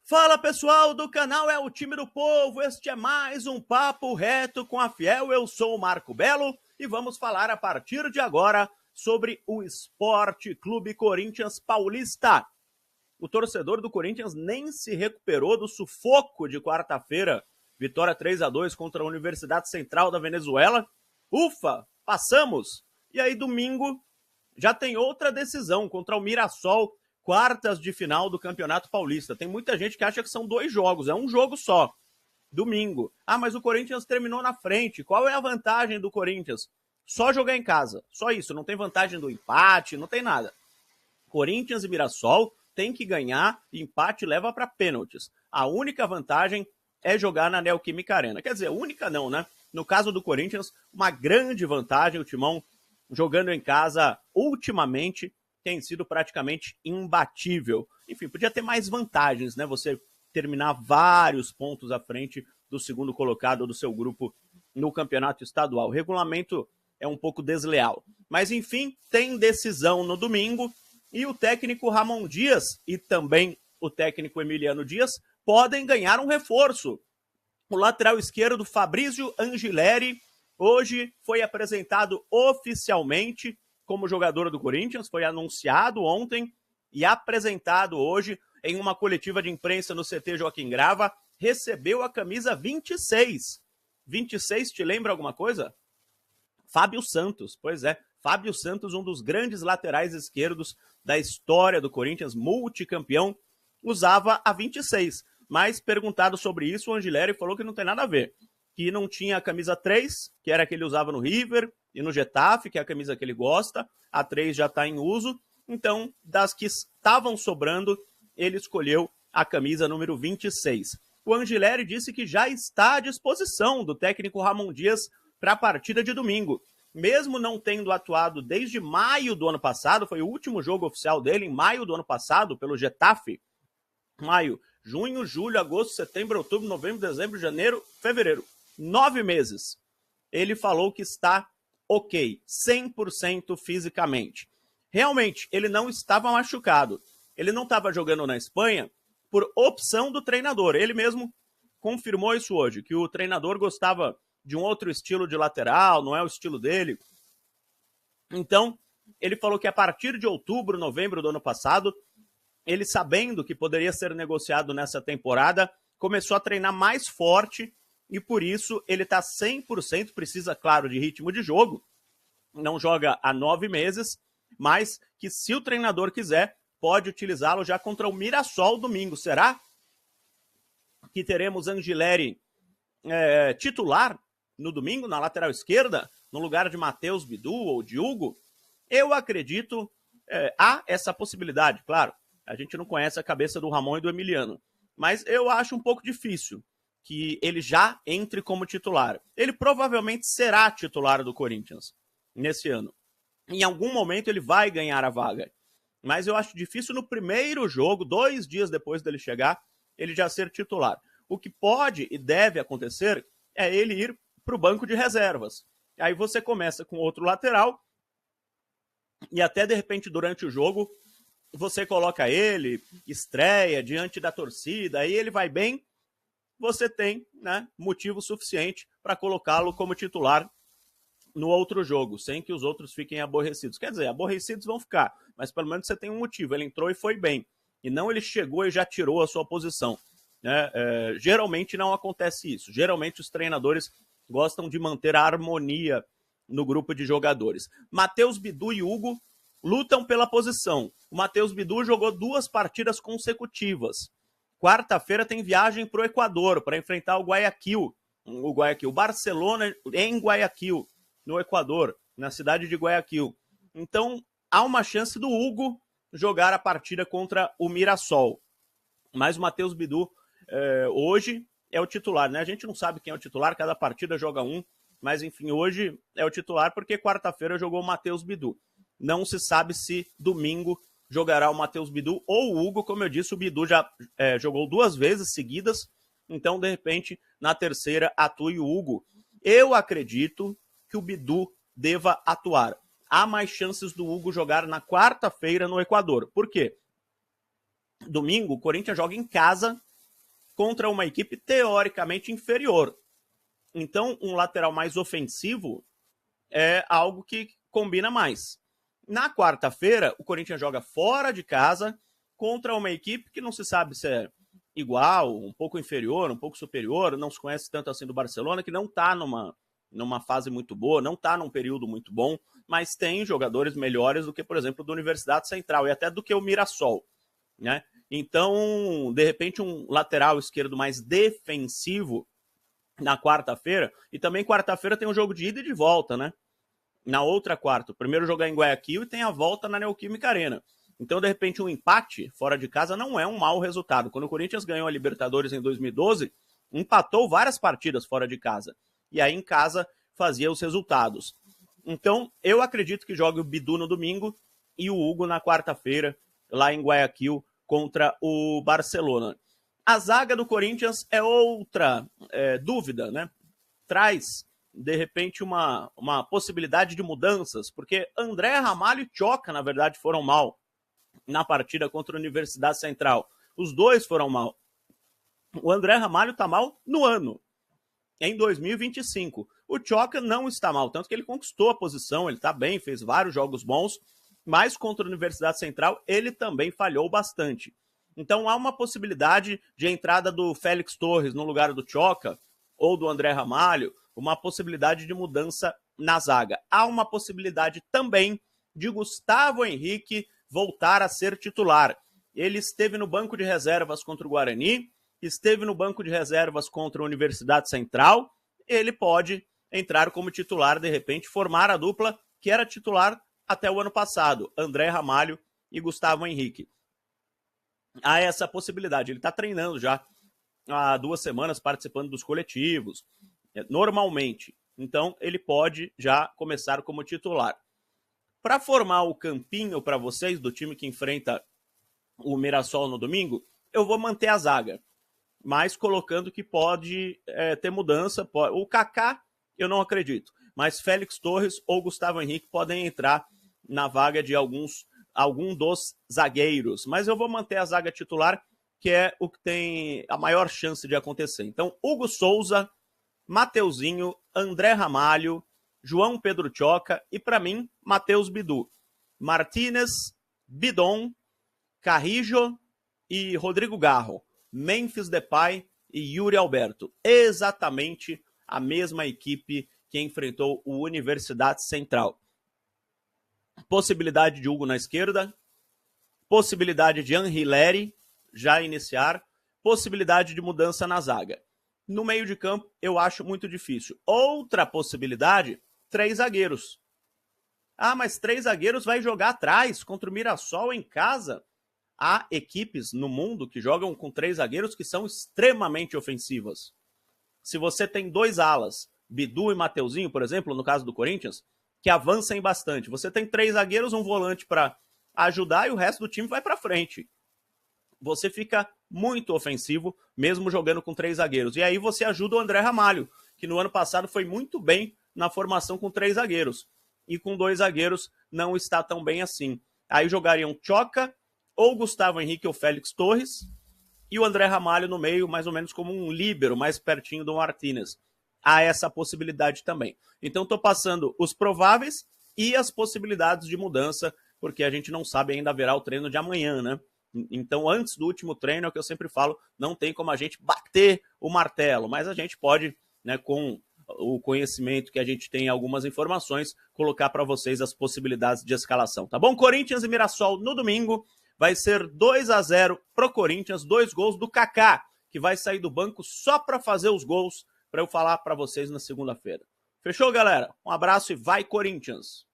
Fala pessoal do canal É o Time do Povo, este é mais um Papo Reto com a Fiel, eu sou o Marco Belo e vamos falar a partir de agora sobre o Esporte Clube Corinthians Paulista. O torcedor do Corinthians nem se recuperou do sufoco de quarta-feira, vitória 3-2 contra a Universidade Central da Venezuela. Ufa, passamos! E aí domingo já tem outra decisão contra o Mirassol, quartas de final do Campeonato Paulista. Tem muita gente que acha que são 2 jogos, é um jogo só. Domingo. Ah, mas o Corinthians terminou na frente. Qual é a vantagem do Corinthians? Só jogar em casa. Só isso. Não tem vantagem do empate, não tem nada. Corinthians e Mirassol tem que ganhar, empate leva para pênaltis. A única vantagem é jogar na Neoquímica Arena. Quer dizer, única não, né? No caso do Corinthians, uma grande vantagem, o Timão jogando em casa ultimamente tem sido praticamente imbatível. Enfim, podia ter mais vantagens, né? Você terminar vários pontos à frente do segundo colocado do seu grupo no campeonato estadual. O regulamento é um pouco desleal. Mas, enfim, tem decisão no domingo e o técnico Ramon Dias e também o técnico Emiliano Dias podem ganhar um reforço. O lateral esquerdo Fabrício Angileri hoje foi apresentado oficialmente como jogador do Corinthians, foi anunciado ontem e apresentado hoje em uma coletiva de imprensa no CT Joaquim Grava, recebeu a camisa 26. 26 te lembra alguma coisa? Fábio Santos, pois é, Fábio Santos, um dos grandes laterais esquerdos da história do Corinthians, multicampeão, usava a 26. Mas perguntado sobre isso, o Angileri falou que não tem nada a ver, que não tinha a camisa 3, que era a que ele usava no River e no Getafe, que é a camisa que ele gosta, a 3 já está em uso, então das que estavam sobrando, ele escolheu a camisa número 26. O Angileri disse que já está à disposição do técnico Ramon Dias para a partida de domingo. Mesmo não tendo atuado desde maio do ano passado, foi o último jogo oficial dele, em maio do ano passado, pelo Getafe. Maio, junho, julho, agosto, setembro, outubro, novembro, dezembro, janeiro, fevereiro. 9 meses. Ele falou que está ok, 100% fisicamente. Realmente, ele não estava machucado. Ele não estava jogando na Espanha por opção do treinador. Ele mesmo confirmou isso hoje, que o treinador gostava de um outro estilo de lateral, não é o estilo dele. Então, ele falou que a partir de outubro, novembro do ano passado, ele sabendo que poderia ser negociado nessa temporada, começou a treinar mais forte e por isso ele está 100%, precisa, claro, de ritmo de jogo, não joga há 9 meses, mas que se o treinador quiser, pode utilizá-lo já contra o Mirassol domingo. Será que teremos Angileri titular no domingo, na lateral esquerda, no lugar de Matheus Bidu ou de Hugo? Eu acredito, há essa possibilidade, claro. A gente não conhece a cabeça do Ramon e do Emiliano, mas eu acho um pouco difícil que ele já entre como titular. Ele provavelmente será titular do Corinthians nesse ano. Em algum momento ele vai ganhar a vaga, mas eu acho difícil no primeiro jogo, 2 dias depois dele chegar, ele já ser titular. O que pode e deve acontecer é ele ir para o banco de reservas. Aí você começa com outro lateral e até de repente durante o jogo você coloca ele, estreia diante da torcida, aí ele vai bem, você tem, né, motivo suficiente para colocá-lo como titular no outro jogo, sem que os outros fiquem aborrecidos. Quer dizer, aborrecidos vão ficar, mas pelo menos você tem um motivo, ele entrou e foi bem, e não ele chegou e já tirou a sua posição. Né? Geralmente não acontece isso, geralmente os treinadores gostam de manter a harmonia no grupo de jogadores. Matheus Bidu e Hugo lutam pela posição. O Matheus Bidu jogou 2 partidas consecutivas. Quarta-feira tem viagem para o Equador, para enfrentar o Guayaquil. O Barcelona em Guayaquil, no Equador, na cidade de Guayaquil. Então, há uma chance do Hugo jogar a partida contra o Mirassol. Mas o Matheus Bidu, hoje, é o titular, né? A gente não sabe quem é o titular, cada partida joga um, mas enfim, hoje é o titular porque quarta-feira jogou o Matheus Bidu. Não se sabe se domingo jogará o Matheus Bidu ou o Hugo. Como eu disse, o Bidu já jogou 2 vezes seguidas, então de repente na terceira atue o Hugo. Eu acredito que o Bidu deva atuar. Há mais chances do Hugo jogar na quarta-feira no Equador. Por quê? Domingo, o Corinthians joga em casa contra uma equipe teoricamente inferior. Então, um lateral mais ofensivo é algo que combina mais. Na quarta-feira, o Corinthians joga fora de casa contra uma equipe que não se sabe se é igual, um pouco inferior, um pouco superior, não se conhece tanto assim do Barcelona, que não está numa fase muito boa, não está num período muito bom, mas tem jogadores melhores do que, por exemplo, do Universidade Central e até do que o Mirassol, né? Então, de repente, um lateral esquerdo mais defensivo na quarta-feira, e também quarta-feira tem um jogo de ida e de volta, né? Na outra quarta, o primeiro jogo é em Guayaquil e tem a volta na Neoquímica Arena. Então, de repente, um empate fora de casa não é um mau resultado. Quando o Corinthians ganhou a Libertadores em 2012, empatou várias partidas fora de casa. E aí, em casa, fazia os resultados. Então, eu acredito que jogue o Bidu no domingo e o Hugo na quarta-feira, lá em Guayaquil, contra o Barcelona. A zaga do Corinthians é outra dúvida, né? Traz, de repente, uma possibilidade de mudanças, porque André Ramalho e Tchoca, na verdade, foram mal na partida contra a Universidade Central. Os dois foram mal. O André Ramalho está mal no ano, em 2025. O Tchoca não está mal, tanto que ele conquistou a posição, ele está bem, fez vários jogos bons, mas contra a Universidade Central ele também falhou bastante. Então há uma possibilidade de entrada do Félix Torres no lugar do Tchoca ou do André Ramalho, uma possibilidade de mudança na zaga. Há uma possibilidade também de Gustavo Henrique voltar a ser titular. Ele esteve no banco de reservas contra o Guarani, esteve no banco de reservas contra a Universidade Central, ele pode entrar como titular, de repente, formar a dupla que era titular até o ano passado, André Ramalho e Gustavo Henrique. Há essa possibilidade, ele está treinando já há 2 semanas, participando dos coletivos, normalmente. Então, ele pode já começar como titular. Para formar o campinho para vocês do time que enfrenta o Mirassol no domingo, eu vou manter a zaga, mas colocando que pode ter mudança. O Kaká, eu não acredito, mas Félix Torres ou Gustavo Henrique podem entrar na vaga de algum dos zagueiros. Mas eu vou manter a zaga titular, que é o que tem a maior chance de acontecer. Então, Hugo Souza, Mateuzinho, André Ramalho, João Pedro Tchoca e, para mim, Matheus Bidu. Martínez, Bidon, Carrijo e Rodrigo Garro. Memphis Depay e Yuri Alberto. Exatamente a mesma equipe que enfrentou o Universidade Central. Possibilidade de Hugo na esquerda, possibilidade de Anhileri já iniciar, possibilidade de mudança na zaga. No meio de campo, eu acho muito difícil. Outra possibilidade, 3 zagueiros. Ah, mas 3 zagueiros vai jogar atrás contra o Mirassol em casa? Há equipes no mundo que jogam com 3 zagueiros que são extremamente ofensivas. Se você tem 2 alas, Bidu e Mateuzinho, por exemplo, no caso do Corinthians, que avancem bastante. Você tem 3 zagueiros, um volante para ajudar e o resto do time vai para frente. Você fica muito ofensivo, mesmo jogando com 3 zagueiros. E aí você ajuda o André Ramalho, que no ano passado foi muito bem na formação com 3 zagueiros. E com 2 zagueiros não está tão bem assim. Aí jogariam Tchoca, ou Gustavo Henrique ou Félix Torres, e o André Ramalho no meio, mais ou menos como um líbero, mais pertinho do Martínez. Há essa possibilidade também. Então estou passando os prováveis e as possibilidades de mudança, porque a gente não sabe ainda, haverá o treino de amanhã, né? Então, antes do último treino, é o que eu sempre falo, não tem como a gente bater o martelo, mas a gente pode, né, com o conhecimento que a gente tem, algumas informações, colocar para vocês as possibilidades de escalação, tá bom? Corinthians e Mirassol no domingo, vai ser 2-0 pro Corinthians, 2 gols do Kaká, que vai sair do banco só para fazer os gols, para eu falar para vocês na segunda-feira. Fechou, galera? Um abraço e vai, Corinthians!